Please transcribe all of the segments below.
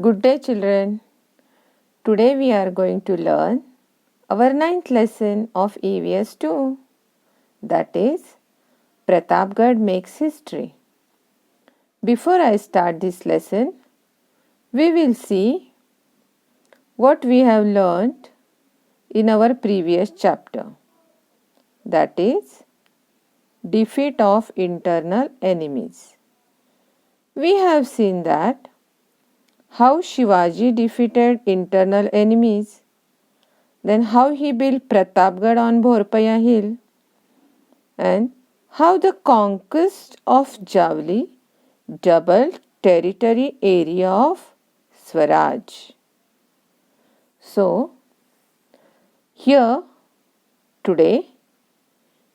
Good day, children. Today we are going to learn our ninth lesson of EVS 2. That is, Pratapgad makes history. Before I start this lesson, we will see what we have learned in our previous chapter. That is, defeat of internal enemies. We have seen that how Shivaji defeated internal enemies, then how he built Pratapgad on Bhorpaya hill, and how the conquest of Javli doubled territory area of Swaraj. So, here today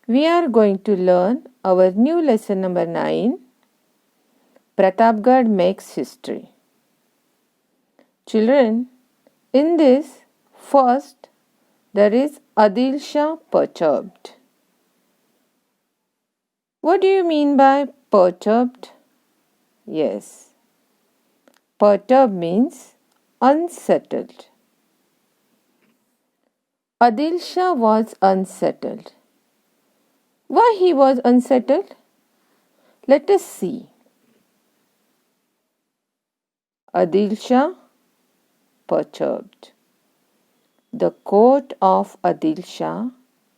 we are going to learn our new lesson number 9, Pratapgad makes history. Children, in this, first there is Adil Shah perturbed. What do you mean by perturbed? Yes, perturbed means unsettled. Adil Shah was unsettled. Why he was unsettled? Let us see. Adil Shah perturbed. The court of Adil Shah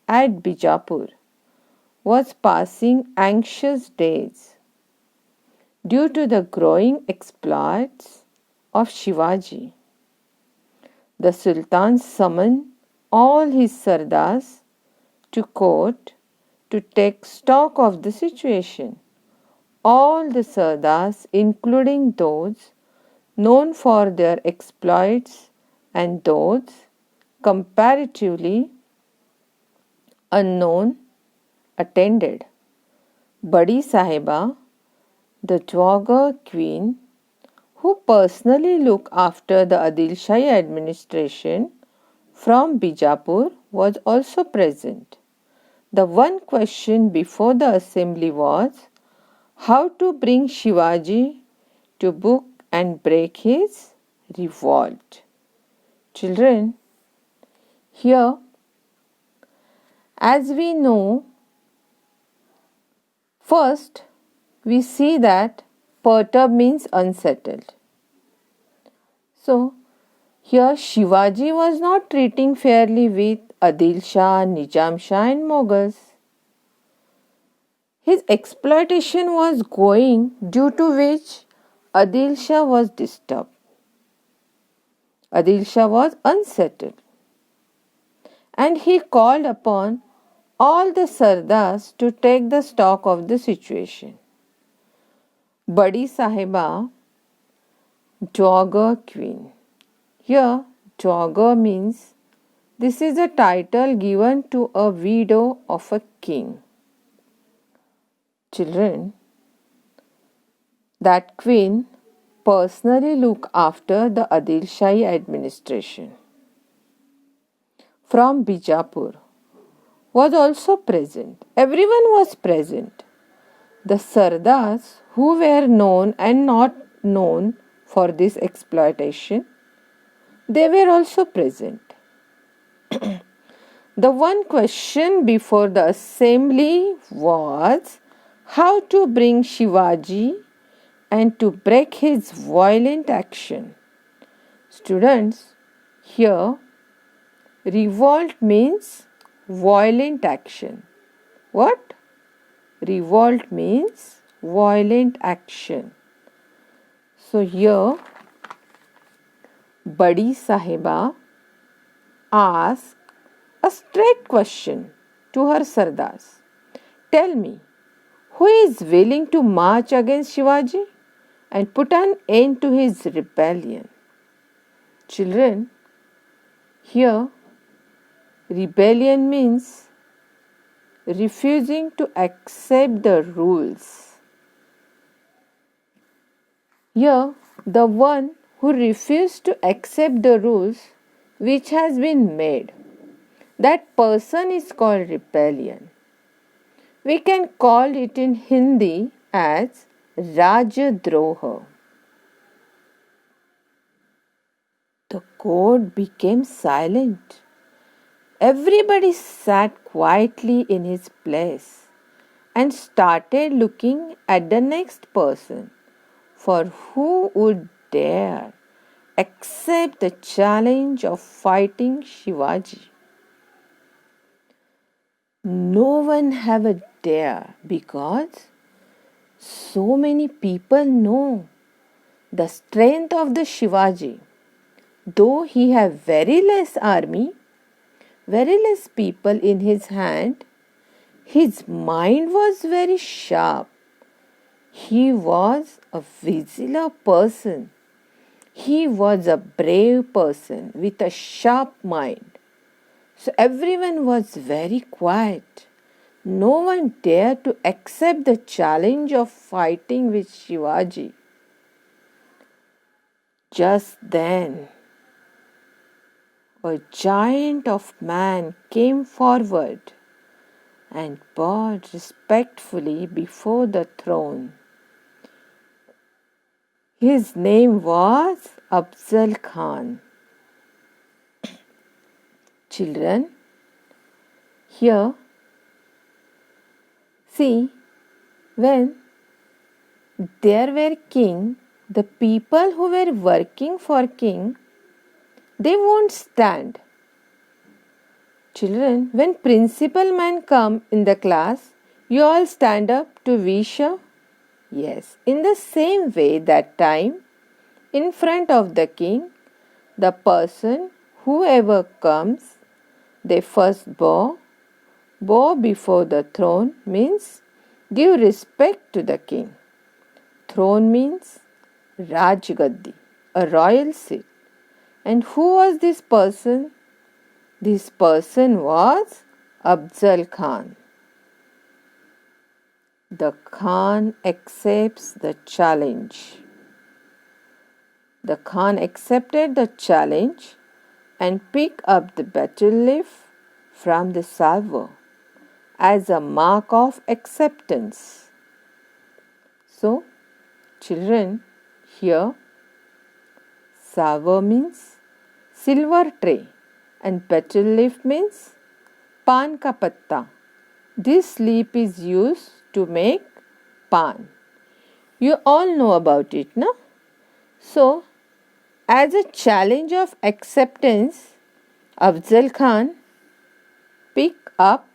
at Bijapur was passing anxious days due to the growing exploits of Shivaji. The Sultan summoned all his Sardars to court to take stock of the situation. All the Sardars, including those known for their exploits and those comparatively unknown, attended. Badi Sahiba, the Dowager queen, who personally looked after the Adil Shahi administration from Bijapur, was also present. The one question before the assembly was how to bring Shivaji to book and break his revolt. Children, here, as we know, first we see that perturbed means unsettled. So, here Shivaji was not treating fairly with Adil Shah, Nizam Shah and Mughals. His exploitation was going, due to which Adil Shah was disturbed. Adil Shah was unsettled. And he called upon all the Sardars to take the stock of the situation. Badi Sahiba, Dowager queen. Here, Dowager means this is a title given to a widow of a king. Children, that queen personally looked after the Adil Shahi administration. From Bijapur was also present. Everyone was present. The Sardars who were known and not known for this exploitation, they were also present. The one question before the assembly was how to bring Shivaji and to break his violent action. Students, here revolt means violent action. What? Revolt means violent action. So here Badi Sahiba asked a straight question to her Sardars. Tell me, who is willing to march against Shivaji and put an end to his rebellion? Children, here rebellion means refusing to accept the rules. Here, the one who refused to accept the rules which has been made, that person is called rebellion. We can call it in Hindi as Rajadroha. The court became silent. Everybody sat quietly in his place and started looking at the next person, for who would dare accept the challenge of fighting Shivaji? No one ever dare, because so many people know the strength of the Shivaji. Though he have very less army, very less people in his hand, his mind was very sharp. He was a vigilant person. He was a brave person with a sharp mind. So everyone was very quiet. No one dared to accept the challenge of fighting with Shivaji. Just then, a giant of man came forward and bowed respectfully before the throne. His name was Afzalkhan. Children, here, see, when there were king, the people who were working for king, they won't stand. Children, when principal man come in the class, you all stand up to wish her? Yes, in the same way that time, in front of the king, the person, whoever comes, they first bow. Bow before the throne means give respect to the king. Throne means Rajgaddi, a royal seat. And who was this person? This person was Afzalkhan. The Khan accepts the challenge. The Khan accepted the challenge and picked up the battle leaf from the salver as a mark of acceptance. So, children, here salver means silver tray and battle leaf means pan ka patta. This leaf is used to make pan. You all know about it, no? So, as a challenge of acceptance, Afzalkhan picked up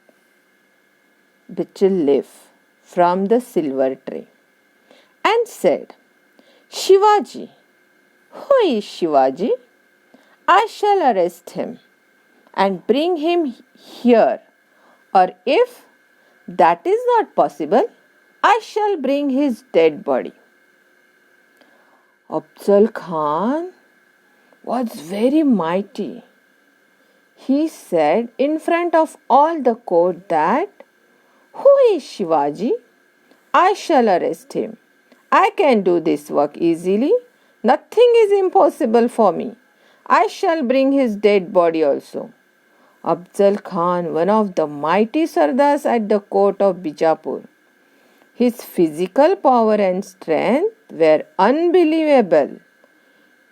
betel leaf from the silver tray and said, Shivaji, who is Shivaji? I shall arrest him and bring him here, or if that is not possible, I shall bring his dead body. Afzalkhan was very mighty. He said in front of all the court that, who is Shivaji? I shall arrest him. I can do this work easily. Nothing is impossible for me. I shall bring his dead body also. Afzalkhan, one of the mighty Sardars at the court of Bijapur. His physical power and strength were unbelievable.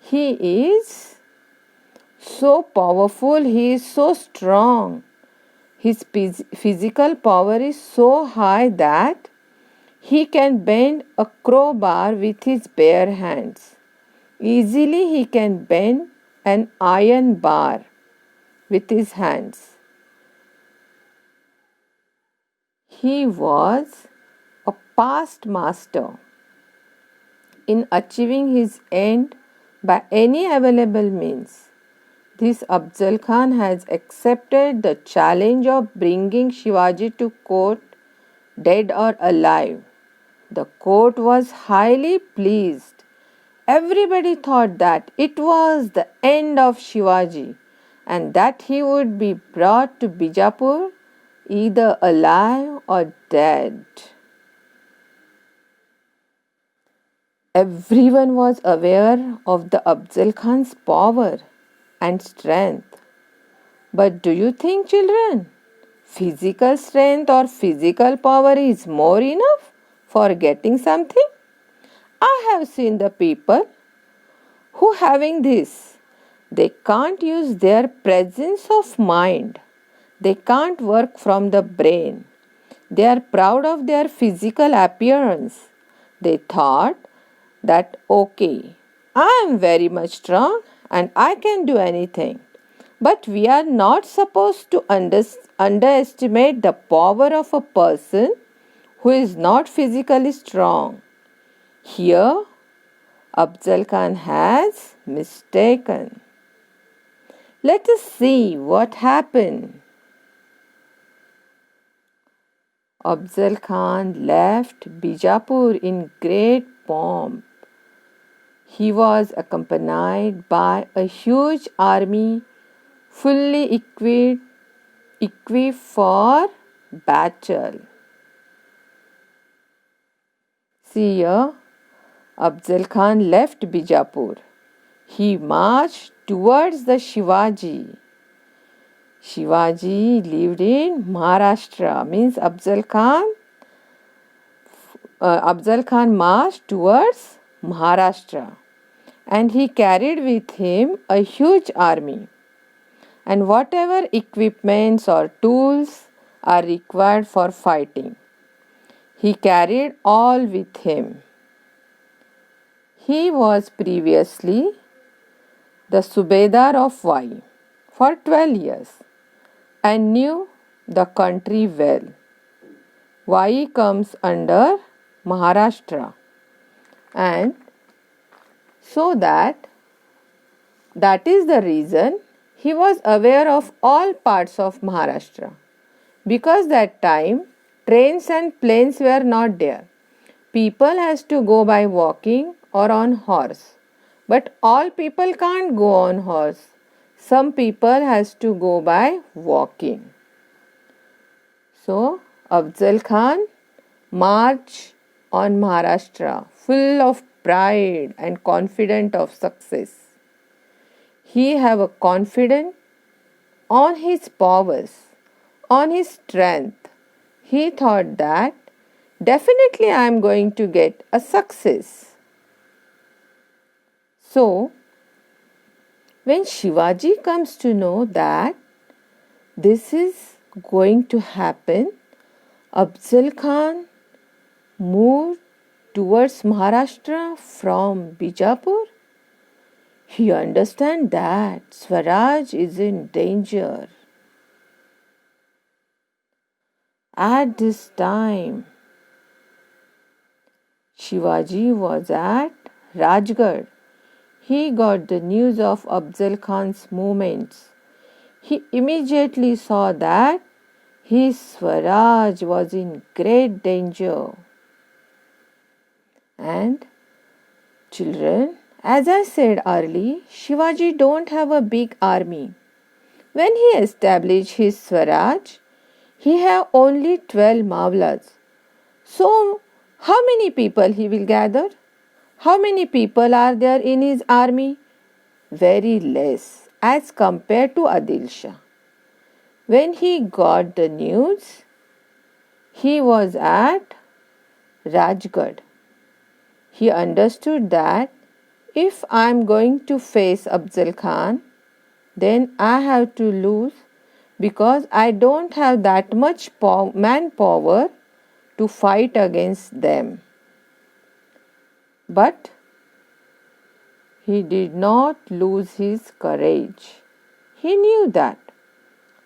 He is so powerful, he is so strong. His physical power is so high that he can bend a crowbar with his bare hands. Easily he can bend an iron bar with his hands. He was a past master in achieving his end by any available means. This Afzalkhan has accepted the challenge of bringing Shivaji to court, dead or alive. The court was highly pleased. Everybody thought that it was the end of Shivaji and that he would be brought to Bijapur either alive or dead. Everyone was aware of the Afzalkhan's power and strength. But do you think, children, physical strength or physical power is more enough for getting something? I have seen the people who having this, They can't use their presence of mind. They can't work from the brain. They are proud of their physical appearance. They thought that, okay, I am very much strong and I can do anything. But we are not supposed to underestimate the power of a person who is not physically strong. Here, Afzalkhan has mistaken. Let us see what happened. Afzalkhan left Bijapur in great pomp. He was accompanied by a huge army fully equipped for battle. See here, Afzalkhan left Bijapur. He marched towards the Shivaji. Shivaji lived in Maharashtra. Means Afzalkhan marched towards Maharashtra, and he carried with him a huge army. And whatever equipments or tools are required for fighting, he carried all with him. He was previously the Subedar of Vai for 12 years and knew the country well. Vai comes under Maharashtra, and so that is the reason he was aware of all parts of Maharashtra, because that time trains and planes were not there. People has to go by walking or on horse, but all people can't go on horse. Some people has to go by walking. So Afzalkhan marched on Maharashtra full of pride and confident of success. He have a confidence on his powers, on his strength. He thought that definitely I am going to get a success. So, when Shivaji comes to know that this is going to happen, Afzalkhan moved towards Maharashtra from Bijapur. He understands that Swaraj is in danger. At this time, Shivaji was at Rajgarh. He got the news of Afzalkhan's movements. He immediately saw that his Swaraj was in great danger. And children, as I said earlier, Shivaji don't have a big army. When he established his Swaraj, he have only 12 Mavlas. So, how many people he will gather? How many people are there in his army? Very less as compared to Adil Shah. When he got the news, he was at Rajgarh. He understood that if I am going to face Afzalkhan, then I have to lose, because I don't have that much manpower to fight against them. But he did not lose his courage. He knew that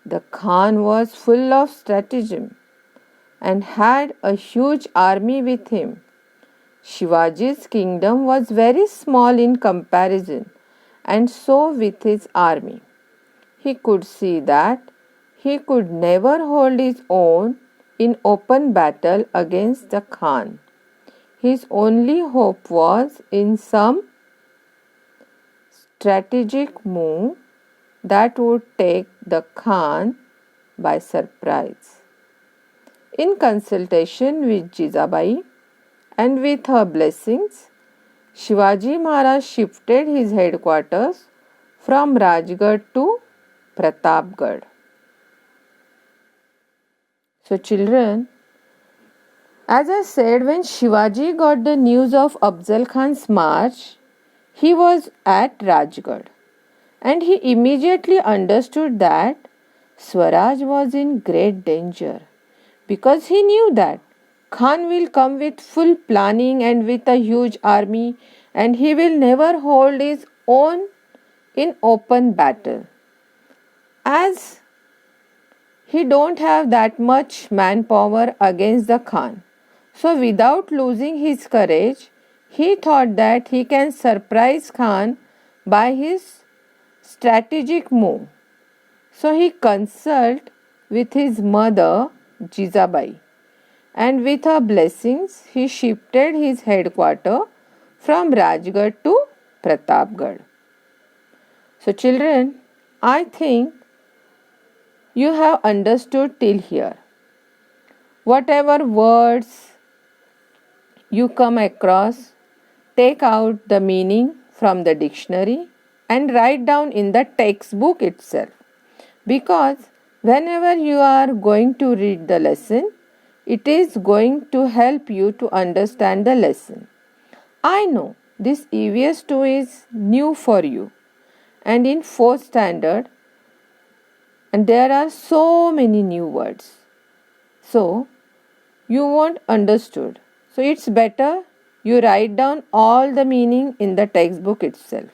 the Khan was full of stratagem and had a huge army with him. Shivaji's kingdom was very small in comparison, and so with his army. He could see that he could never hold his own in open battle against the Khan. His only hope was in some strategic move that would take the Khan by surprise. In consultation with Jizabai and with her blessings, Shivaji Maharaj shifted his headquarters from Rajgarh to Pratapgad. So children, as I said, when Shivaji got the news of Afzalkhan's march, he was at Rajgarh. and he immediately understood that Swaraj was in great danger, because he knew that Khan will come with full planning and with a huge army, and he will never hold his own in open battle, as he don't have that much manpower against the Khan. So without losing his courage, he thought that he can surprise Khan by his strategic move. So he consulted with his mother Jizabai, and with her blessings he shifted his headquarters from Rajgarh to Pratapgad. So children, I think you have understood till here. Whatever words you come across, take out the meaning from the dictionary and write down in the textbook itself. Because whenever you are going to read the lesson, it is going to help you to understand the lesson. I know this EVS 2 is new for you and in 4th standard, and there are so many new words. So you won't understood. So it's better you write down all the meaning in the textbook itself.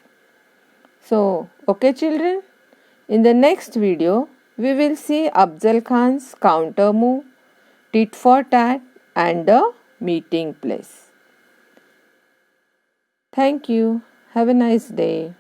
So okay children, in the next video we will see Afzalkhan's counter move, tit for tat, and the meeting place. Thank you. Have a nice day.